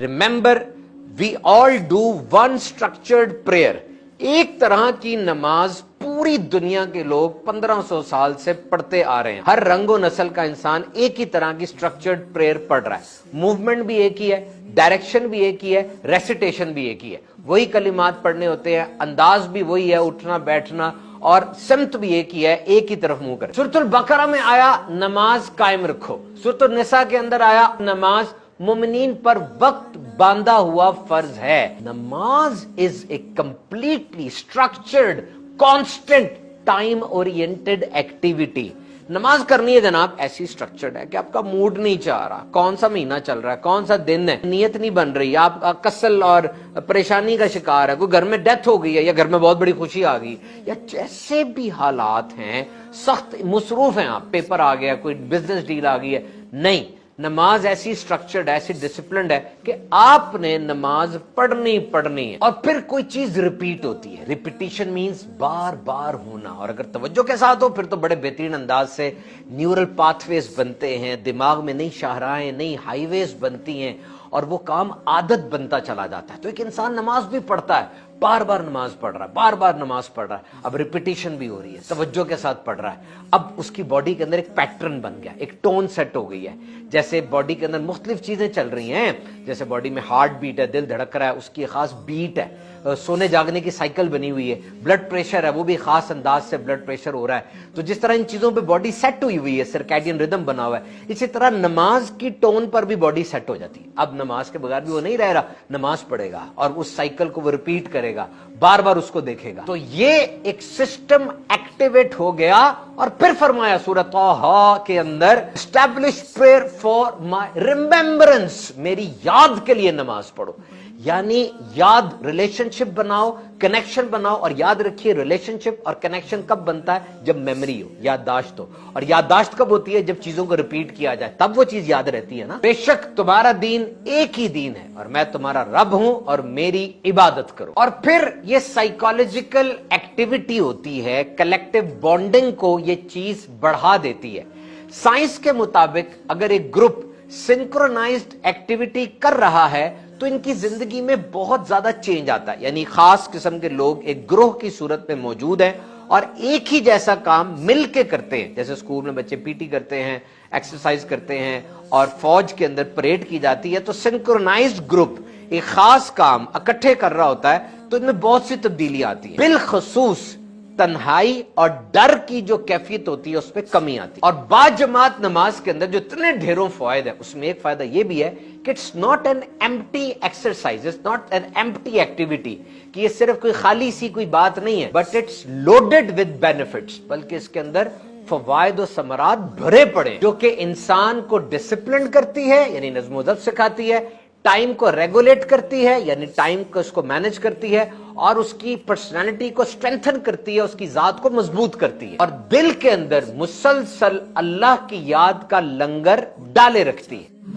Remember, we all do one structured prayer. एक तरह की नमाज पूरी दुनिया के लोग 1500 साल से पढ़ते आ रहे हैं। हर रंगो नस्ल का इंसान एक ही तरह की स्ट्रक्चर्ड प्रेयर पढ़ रहा है। मूवमेंट भी एक ही है, डायरेक्शन भी एक ही है, रेसिटेशन भी एक ही है। वही कलिमात पढ़ने होते हैं, अंदाज भी वही है, उठना बैठना, और सिमत भी एक ही है, एक ही तरफ मुंह कर। सूरतुल बकरा में आया नमाज कायम रखो। सूरतुल निसा के अंदर आया नमाज मुमिनीन पर वक्त बांधा हुआ फर्ज है। नमाज is a completely structured constant time oriented activity. नमाज करनी है जनाब, ऐसी स्ट्रक्चर्ड है कि आपका मूड नहीं चाह रहा, कौन सा महीना चल रहा है, कौन सा दिन है, नियत नहीं बन रही, आप कसल और परेशानी का शिकार है, कोई घर में डेथ हो गई है या घर में बहुत बड़ी खुशी आ गई, या जैसे भी हालात हैं, सख्त मसरूफ हैं आप, पेपर आ गया, कोई बिजनेस डील आ गई है, नहीं, नमाज ऐसी स्ट्रक्चर्ड है, ऐसी डिसिप्लिन्ड है कि आपने नमाज पढ़नी है। और फिर कोई चीज रिपीट होती है। रिपीटिशन मींस बार बार होना, और अगर तवज्जो के साथ हो फिर तो बड़े बेहतरीन अंदाज से न्यूरल पाथवेज बनते हैं, दिमाग में नई शाहराहें, नई हाईवेज बनती हैं, और वो काम आदत बनता चला जाता है। तो एक इंसान नमाज भी पढ़ता है, बार बार नमाज पढ़ रहा है, बार बार नमाज पढ़ रहा है, अब रिपीटिशन भी हो रही है, तवज्जो के साथ पढ़ रहा है, अब उसकी बॉडी के अंदर एक पैटर्न बन गया, एक टोन सेट हो गई है। जैसे बॉडी के अंदर मुख्तलिफ चीजें चल रही हैं, जैसे बॉडी में हार्ट बीट है, दिल धड़क रहा है, उसकी खास बीट है, सोने जागने की साइकिल बनी हुई है, ब्लड प्रेशर है, वो भी खास अंदाज से ब्लड प्रेशर हो रहा है। तो जिस तरह इन चीजों पे बॉडी सेट हुई है, सर्कैडियन रिदम बना हुआ है, इसी तरह नमाज की टोन पर भी बॉडी सेट हो जाती है। अब नमाज के बगैर भी वो नहीं रह रहा, नमाज पढ़ेगा और उस साइकिल को वो रिपीट करेगा, बार बार उसको देखेगा। तो ये एक सिस्टम एक्टिवेट हो गया। और फिर फरमाया सूरह तौहा के अंदर, establish prayer for my remembrance, मेरी याद के लिए नमाज पढ़ो। यानी याद, रिलेशनशिप बनाओ, कनेक्शन बनाओ। और याद रखिए, रिलेशनशिप और कनेक्शन कब बनता है? जब मेमोरी हो, याददाश्त हो। और याददाश्त कब होती है? जब चीजों को रिपीट किया जाए, तब वो चीज याद रहती है ना। बेशक तुम्हारा दीन एक ही दीन है और मैं तुम्हारा रब हूं और मेरी इबादत करो। और फिर ये साइकोलॉजिकल एक्टिविटी होती है, कलेक्टिव बॉन्डिंग को ये चीज बढ़ा देती है। साइंस के मुताबिक अगर एक ग्रुप सिंक्रोनाइज्ड एक्टिविटी कर रहा है तो इनकी जिंदगी में बहुत ज्यादा चेंज आता है। यानी खास किस्म के लोग एक ग्रोह की सूरत में मौजूद हैं और एक ही जैसा काम मिलके करते हैं। जैसे स्कूल में बच्चे पीटी करते हैं, एक्सरसाइज करते हैं और फौज के अंदर परेड की जाती है, तो सिंक्रोनाइज्ड ग्रुप एक खास काम इकट्ठे कर रहा होता है, तो इनमें बहुत सी तब्दीली आती है। बिलखसूस तन्हाई और डर की जो कैफियत होती है उसमें कमी आती है। और बाजमात नमाज के अंदर जो इतने ढेरों फायदे हैं, उसमें एक फायदा ये भी है कि it's not an empty exercise, it's not an empty activity, कि ये सिर्फ कोई खाली सी कोई बात नहीं है, but it's loaded with benefits, बल्कि इसके अंदर फवायद और समरात भरे पड़े, जो कि इंसान को डिसिप्लिन करती है, यानी नज़्म ज़ब्त सिखाती है, टाइम को रेगुलेट करती है, यानी टाइम को उसको मैनेज करती है, और उसकी पर्सनालिटी को स्ट्रेंथन करती है, उसकी जात को मजबूत करती है, और दिल के अंदर मुसलसल अल्लाह की याद का लंगर डाले रखती है।